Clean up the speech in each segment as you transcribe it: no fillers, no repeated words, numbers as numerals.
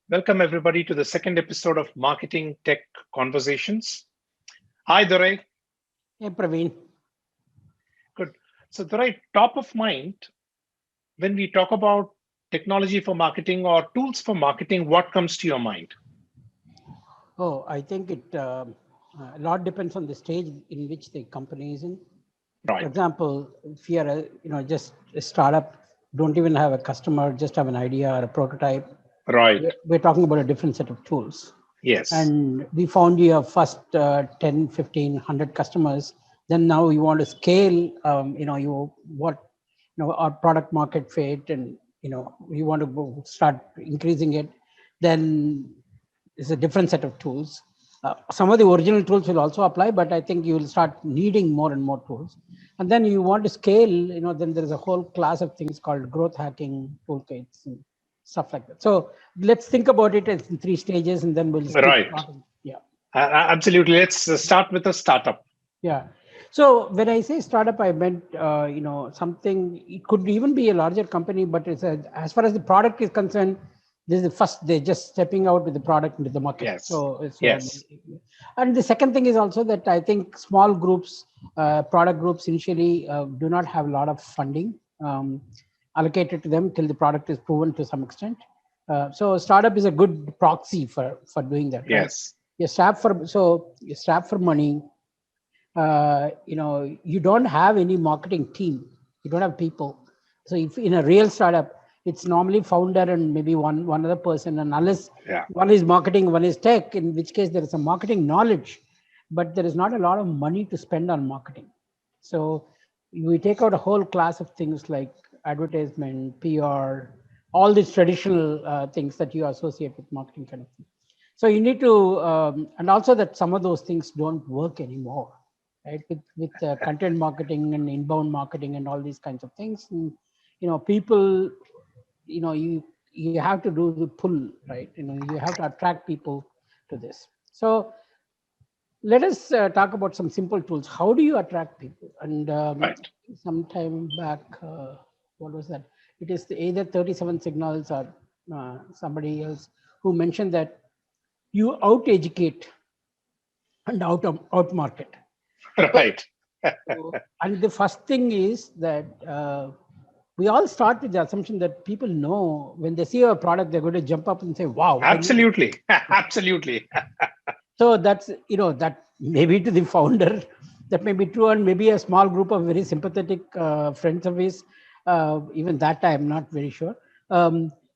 Welcome everybody to the second episode of Marketing Tech Conversations. Hi, Dorai. Hey, Praveen. Good. So, Dorai, top of mind when we talk about technology for marketing or tools for marketing, what comes to your mind? Oh, I think a lot depends on the stage in which the company is in. For Right. example, if you're just a startup, don't even have a customer, just have an idea or a prototype, Right. we're talking about a different set of tools. Yes. And we found your first 10, 15, 100 customers. Then now you want to scale, our product market fit, and, you want to start increasing it. Then it's a different set of tools. Some of the original tools will also apply, but I think you will start needing more and more tools. And then you want to scale, then there's a whole class of things called growth hacking toolkits and stuff like that. So let's think about it as in three stages, and then we'll keep Right. talking. Yeah. Absolutely. Let's start with a startup. Yeah. So when I say startup, I meant something. It could even be a larger company, but as far as the product is concerned, this is the first. They're just stepping out with the product into the market. Yes. So it's Yes. and the second thing is also that I think small groups, product groups initially do not have a lot of funding allocated to them till the product is proven to some extent. So startup is a good proxy for doing that. Right? Yes. You strap for money. You don't have any marketing team. You don't have people. So if in a real startup, it's normally founder and maybe one other person, and unless one is marketing, one is tech, in which case there is a marketing knowledge, but there is not a lot of money to spend on marketing. So we take out a whole class of things like advertisement, PR, all these traditional things that you associate with marketing kind of thing. So you need to, and also that some of those things don't work anymore, right? With content marketing and inbound marketing and all these kinds of things. And, people, you have to do the pull, right? You have to attract people to this. So let us talk about some simple tools. How do you attract people? And Right. some time back, what was that? It is either 37 Signals or somebody else who mentioned that you out educate and out market. Right. And the first thing is that we all start with the assumption that people know when they see a product, they're going to jump up and say, wow, I need it. Absolutely. Absolutely. So that's, that maybe to the founder, that may be true, and maybe a small group of very sympathetic friends of his, even that I'm not very sure.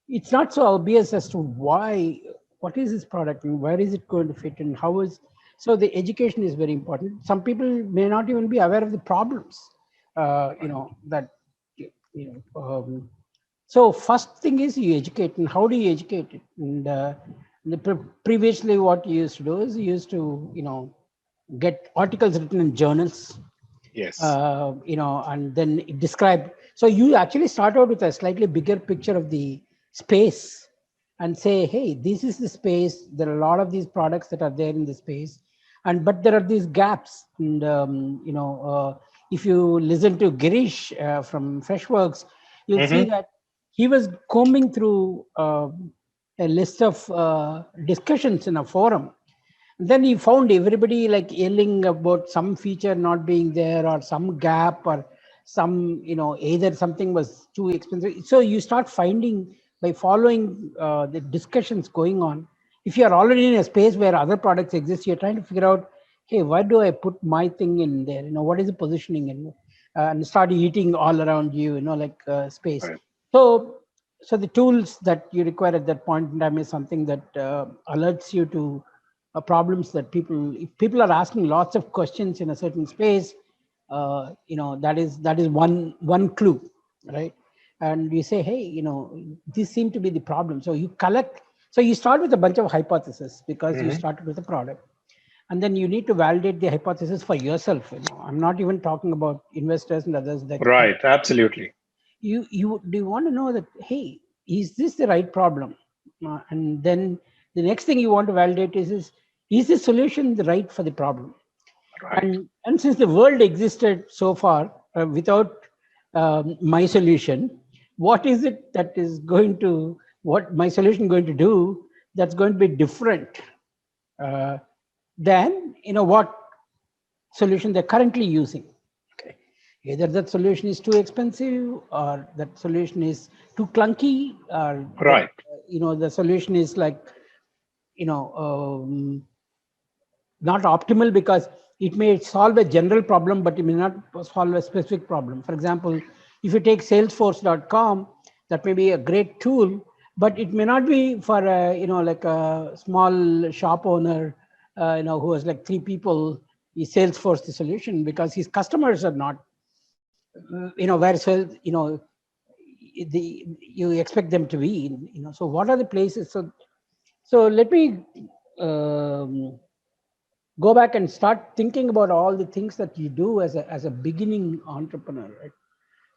It's not so obvious as to what is this product and where is it going to fit and how is, so the education is very important. Some people may not even be aware of the problems, that, so first thing is you educate, and how do you educate it? And previously what you used to do is you used to, get articles written in journals, Yes. And then describe. So you actually start out with a slightly bigger picture of the space and say, hey, this is the space. There are a lot of these products that are there in the space. But there are these gaps. And, if you listen to Girish from Freshworks, you'll see that he was combing through a list of discussions in a forum. Then he found everybody like yelling about some feature not being there or some gap or some, either something was too expensive. So you start finding by following the discussions going on. If you are already in a space where other products exist, you're trying to figure out, hey, why do I put my thing in there? What is the positioning in? And start eating all around you, like space. Right. So the tools that you require at that point in time is something that alerts you to problems that if people are asking lots of questions in a certain space, that is one clue, right? And you say, hey, this seemed to be the problem. So you collect. So you start with a bunch of hypotheses because you started with a product, and then you need to validate the hypothesis for yourself. I'm not even talking about investors and others. That Right. Absolutely. you do you want to know that, hey, is this the right problem? And then the next thing you want to validate is the solution right for the problem? Right. And since the world existed so far without my solution, what is it that is going to, what my solution going to do that's going to be different uh, than what solution they're currently using. Okay, either that solution is too expensive, or that solution is too clunky, or that Right. the solution is like you know um, not optimal, because it may solve a general problem, but it may not solve a specific problem. For example, if you take salesforce.com, that may be a great tool, but it may not be for a, like a small shop owner, who has like 3 people. Is Salesforce the solution? Because his customers are not, where you expect them to be. So what are the places? So let me um, go back and start thinking about all the things that you do as a beginning entrepreneur, right?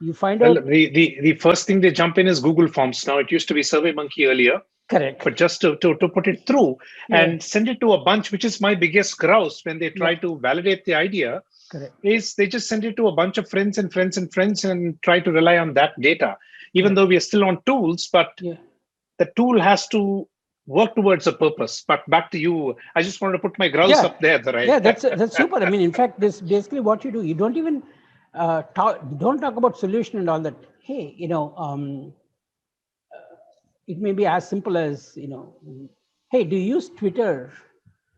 You find Well, out. the first thing they jump in is Google Forms. Now, it used to be SurveyMonkey earlier, Correct. but just to put it through Yeah. and send it to a bunch, which is my biggest grouse when they Yeah. try to validate the idea, Correct. is they just send it to a bunch of friends and friends and friends and try to rely on that data, even Correct. though we are still on tools, but Yeah. the tool has to work towards a purpose. But back to you. I just wanted to put my grouse Yeah. up there, right? Yeah. That's super. I mean, in fact, this basically what you do. You don't even don't talk about solution and all that. Hey, it may be as simple as, hey, do you use Twitter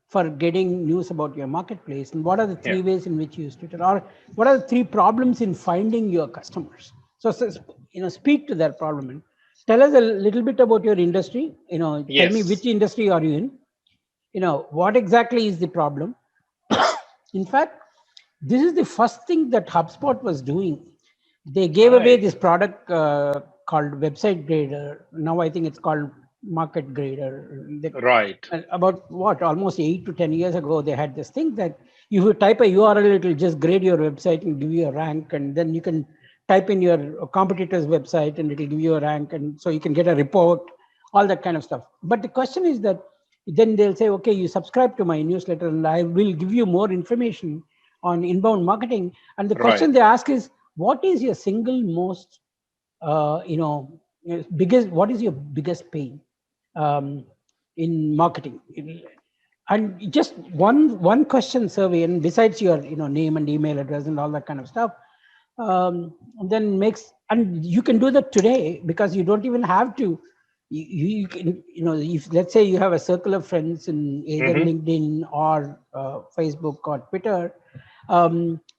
for getting news about your marketplace? And what are the Yeah. 3 ways in which you use Twitter? Or what are the 3 problems in finding your customers? So speak to that problem and tell us a little bit about your industry. Tell me which Yes. industry are you in? What exactly is the problem? In fact, this is the first thing that HubSpot was doing. They gave away Right. this product called Website Grader. Now I think it's called Market Grader. Right. About what, almost 8 to 10 years ago, they had this thing that if you type a URL, it will just grade your website and give you a rank, and then you can type in your competitor's website and it will give you a rank, and so you can get a report, all that kind of stuff. But the question is that then they'll say, okay, you subscribe to my newsletter and I will give you more information on inbound marketing. And the Right. question they ask is, what is your single most biggest, what is your biggest pain um, in marketing? And just one question survey, and besides your name and email address and all that kind of stuff, then makes, and you can do that today, because you don't even have to. You can, if let's say you have a circle of friends in either Hmm. LinkedIn or Facebook or Twitter,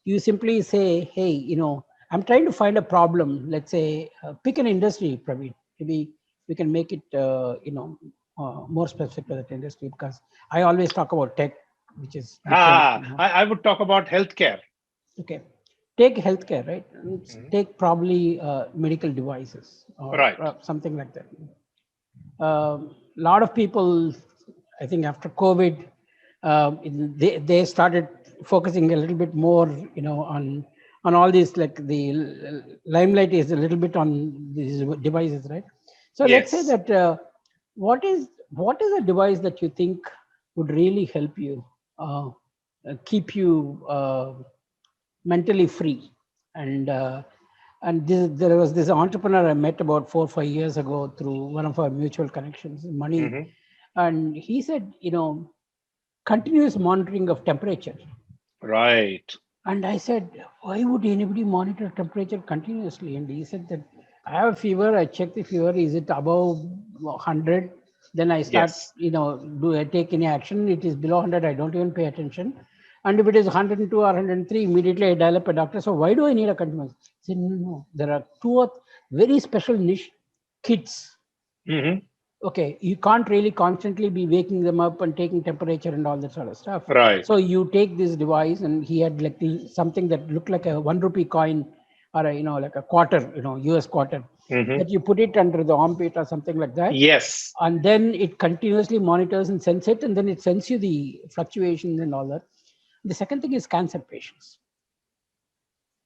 you simply say, hey, I'm trying to find a problem. Let's say, pick an industry, Praveen. Maybe we can make it, more specific to that industry, because I always talk about tech, which is different. I would talk about healthcare. Okay, take healthcare, right? Mhm. Take probably medical devices or Right. something like that. A lot of people, I think after COVID, they started focusing a little bit more, on all these, like the limelight is a little bit on these devices, right? So let's say Yes. that what is a device that you think would really help you keep you mentally free? And there was this entrepreneur I met about 4 or 5 years ago through one of our mutual connections, Money, Hmm. and he said, continuous monitoring of temperature. Right. And I said, why would anybody monitor temperature continuously? And he said that I have a fever, I check the fever, is it above 100? Then I start, Yes. do I take any action? It is below 100, I don't even pay attention. And if it is 102 or 103, immediately I dial up a doctor. So why do I need a continuous? He said, no, no, there are two or very special niche kids. Hmm. Okay, you can't really constantly be waking them up and taking temperature and all that sort of stuff. Right. So you take this device, and he had like something that looked like a 1 rupee coin, or a, like a quarter, US quarter, Hmm. that you put it under the armpit or something like that, Yes. and then it continuously monitors and sends it, and then it sends you the fluctuations and all that. The second thing is cancer patients.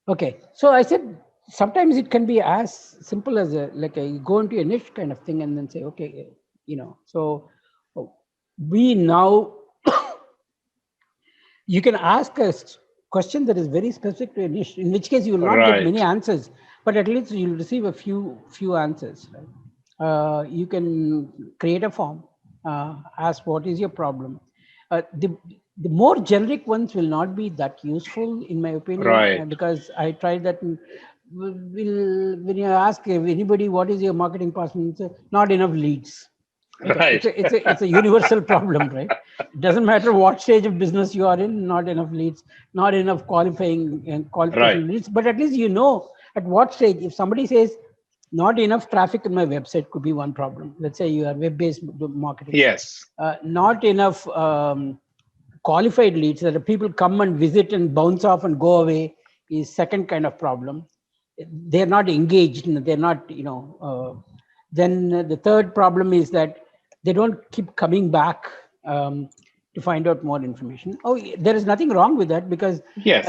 Okay, so I said sometimes it can be as simple as like you go into a niche kind of thing and then say, okay, so we now you can ask a question that is very specific to a niche, in which case you will not get many Right. answers, but at least you'll receive a few answers. Right? You can create a form ask what is your problem. The more generic ones will not be that useful, in my opinion, Right. because I tried that. When you ask anybody what is your marketing person, not enough leads. Okay, Right. it's a universal problem, right? It doesn't matter what stage of business you are in, not enough leads, not enough qualifying and Right. qualification leads. But at least you know at what stage. If somebody says not enough traffic in my website, could be one problem. Let's say you are web-based marketing. Yes. Not enough qualified leads, that people come and visit and bounce off and go away, is second kind of problem. They're not engaged, they're not, then the third problem is that they don't keep coming back to find out more information. Oh, there is nothing wrong with that, because Yes.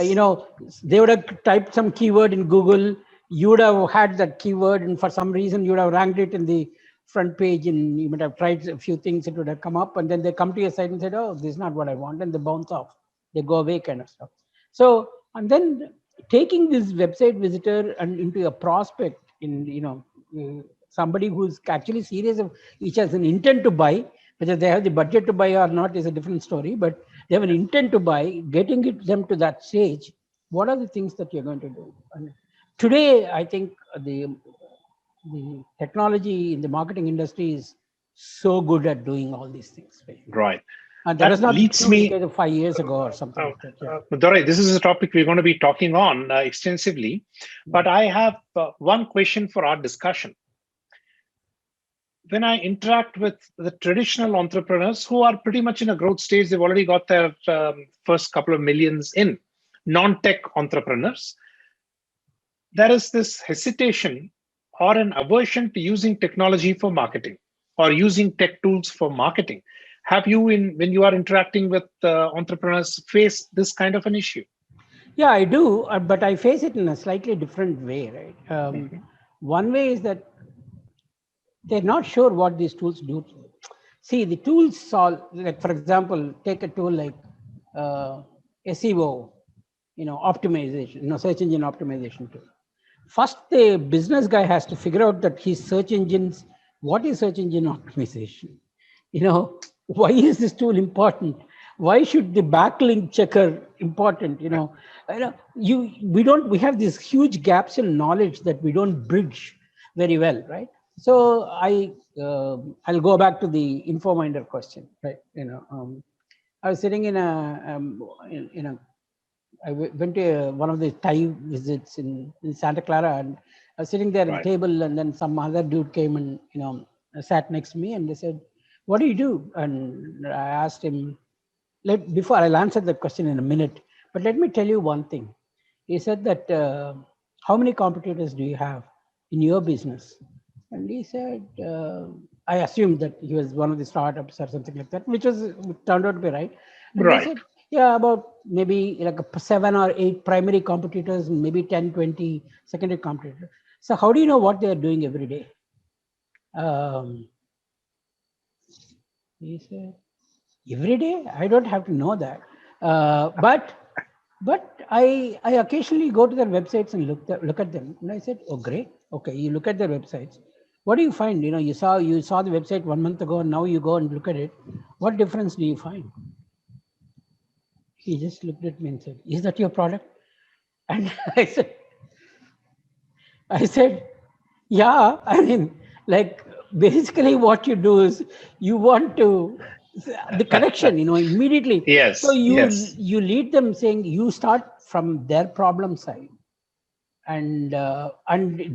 they would have typed some keyword in Google, you would have had that keyword, and for some reason you would have ranked it in the front page, and you might have tried a few things, it would have come up, and then they come to your site and said, oh, this is not what I want, and they bounce off, they go away, kind of stuff. So, and then taking this website visitor and into a prospect, in somebody who's actually serious of, which has an intent to buy, whether they have the budget to buy or not is a different story, but they have an intent to buy, getting them to that stage. What are the things that you're going to do? And today, I think the technology in the marketing industry is so good at doing all these things. Right. And that That was not leads true in the me, case of 5 years ago or something like that. Yeah. Dorai, this is a topic we're going to be talking on extensively, but I have one question for our discussion. When I interact with the traditional entrepreneurs who are pretty much in a growth stage, they've already got their first couple of millions in, non-tech entrepreneurs, there is this hesitation or an aversion to using technology for marketing or using tech tools for marketing. Have you, when you are interacting with entrepreneurs, faced this kind of an issue? Yeah, I do, but I face it in a slightly different way, right? Mhm. One way is that they're not sure what these tools do. See, the tools solve, like for example, take a tool like uh, SEO, optimization, search engine optimization tool. First, the business guy has to figure out that his search engines, what is search engine optimization? Why is this tool important? Why should the backlink checker important? We have these huge gaps in knowledge that we don't bridge very well, right? So I'll go back to the InfoMinder question, right? I was sitting in a went to one of the Thai visits in Santa Clara, and I was sitting there at the Right. table, and then some other dude came and sat next to me, and they said, "What do you do?" And I asked him. Before I'll answer the question in a minute, but let me tell you one thing. He said that how many competitors do you have in your business? And he said, I assumed that he was one of the startups or something like that, which turned out to be right. And they Right. said, yeah, about maybe like 7 or 8 primary competitors, maybe 10, 20 secondary competitors. So how do you know what they are doing every day? Um, he said, every day? I don't have to know that. But I occasionally go to their websites and look at them. And I said, oh, great. Okay, you look at their websites. What do you find? You saw the website 1 month ago, and now you go and look at it. What difference do you find? He just looked at me and said, is that your product? And I said, yeah, I mean, like basically what you do is you want to the connection, immediately. So Yes. you Yes. you lead them saying you start from their problem side, and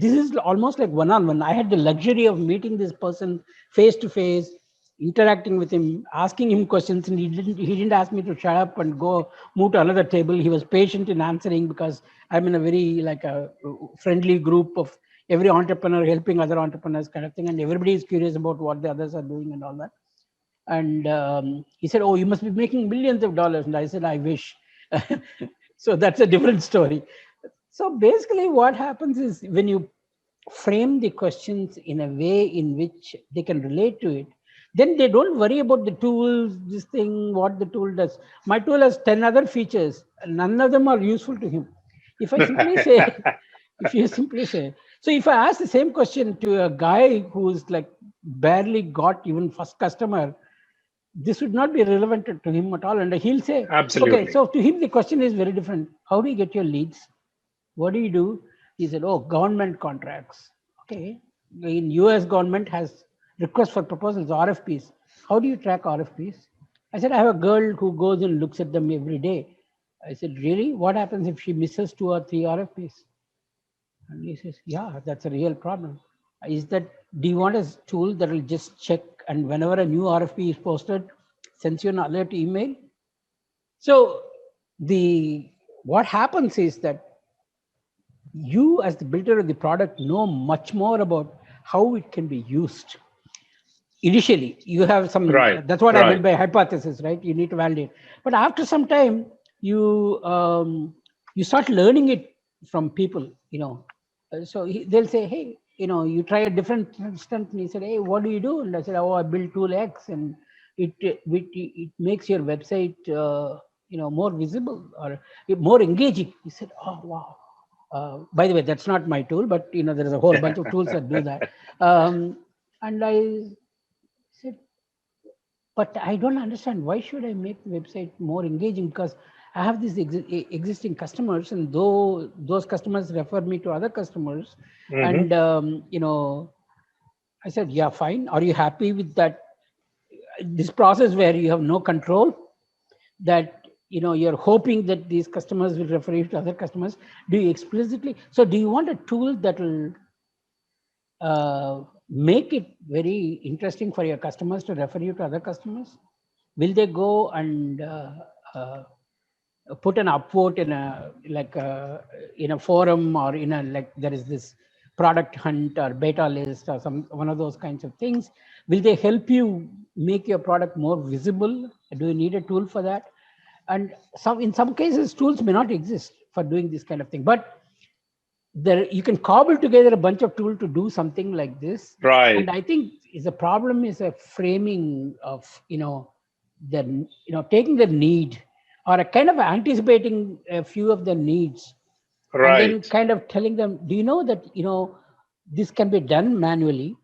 this is almost like one-on-one. I had the luxury of meeting this person face to face, interacting with him, asking him questions, and he didn't ask me to shut up and go move to another table. He was patient in answering, because I'm in a very like a friendly group of every entrepreneur helping other entrepreneurs kind of thing, and everybody is curious about what the others are doing and all that. And he said, oh, you must be making millions of dollars. And I said, I wish. So that's a different story. So basically what happens is, when you frame the questions in a way in which they can relate to it, then they don't worry about the tools, this thing, what the tool does. My tool has 10 other features, and none of them are useful to him. If I simply say, if you simply say, so if I ask the same question to a guy who's like barely got even first customer, this would not be relevant to him at all. And he'll say, Absolutely. okay, so to him, the question is very different. How do you get your leads? What do you do? He said, oh, government contracts. Okay. In US government has requests for proposals, RFPs. How do you track RFPs? I said, I have a girl who goes and looks at them every day. I said, really? What happens if she misses 2 or 3 RFPs? And he says, yeah, that's a real problem. Is that, do you want a tool that will just check and whenever a new RFP is posted, sends you an alert email? So what happens is that you as the builder of the product know much more about how it can be used. Initially, you have some, that's what I meant by hypothesis, right? You need to validate. But after some time, you start learning it from people, So they'll say, hey, you try a different instance. And he said, hey, what do you do? And I said, oh, I built tool X and it makes your website, more visible or more engaging. He said, oh, wow. By the way, that's not my tool, but there is a whole bunch of tools that do that. And I said, but I don't understand. Why should I make the website more engaging? Because I have these existing customers, and though those customers refer me to other customers, and I said, yeah, fine. Are you happy with that? This process where you have no control, that you're hoping that these customers will refer you to other customers. Do you explicitly? So do you want a tool that will make it very interesting for your customers to refer you to other customers? Will they go and put an upvote in a forum or there is this product hunt or beta list or one of those kinds of things? Will they help you make your product more visible? Do you need a tool for that? And in some cases, tools may not exist for doing this kind of thing, but you can cobble together a bunch of tools to do something like this. Right. And I think the problem is a framing of, taking the need or a kind of anticipating a few of the needs. Right. And then kind of telling them, do you know that, this can be done manually,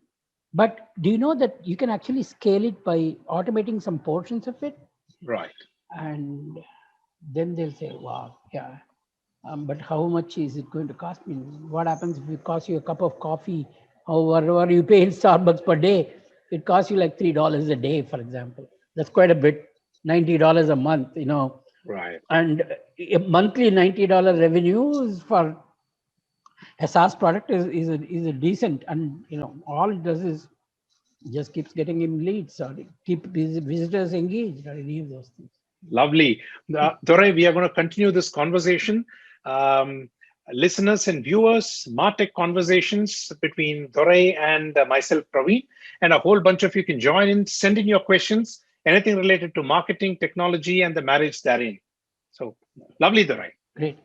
but do you know that you can actually scale it by automating some portions of it? Right. And then they'll say, wow, yeah. But how much is it going to cost me? What happens if it costs you a cup of coffee, or whatever you pay in Starbucks per day? It costs you like $3 a day, for example. That's quite a bit. $90 a month, Right. And a monthly $90 revenue is for a SaaS product is a decent, and all it does is just keeps getting him leads or keep visitors engaged or any of those things. Lovely. Dorai, we are going to continue this conversation. Listeners and viewers, Martech conversations between Dorai and myself, Pravin, and a whole bunch of you can join in, send in your questions, anything related to marketing, technology, and the marriage therein. So lovely, Dorai. Great.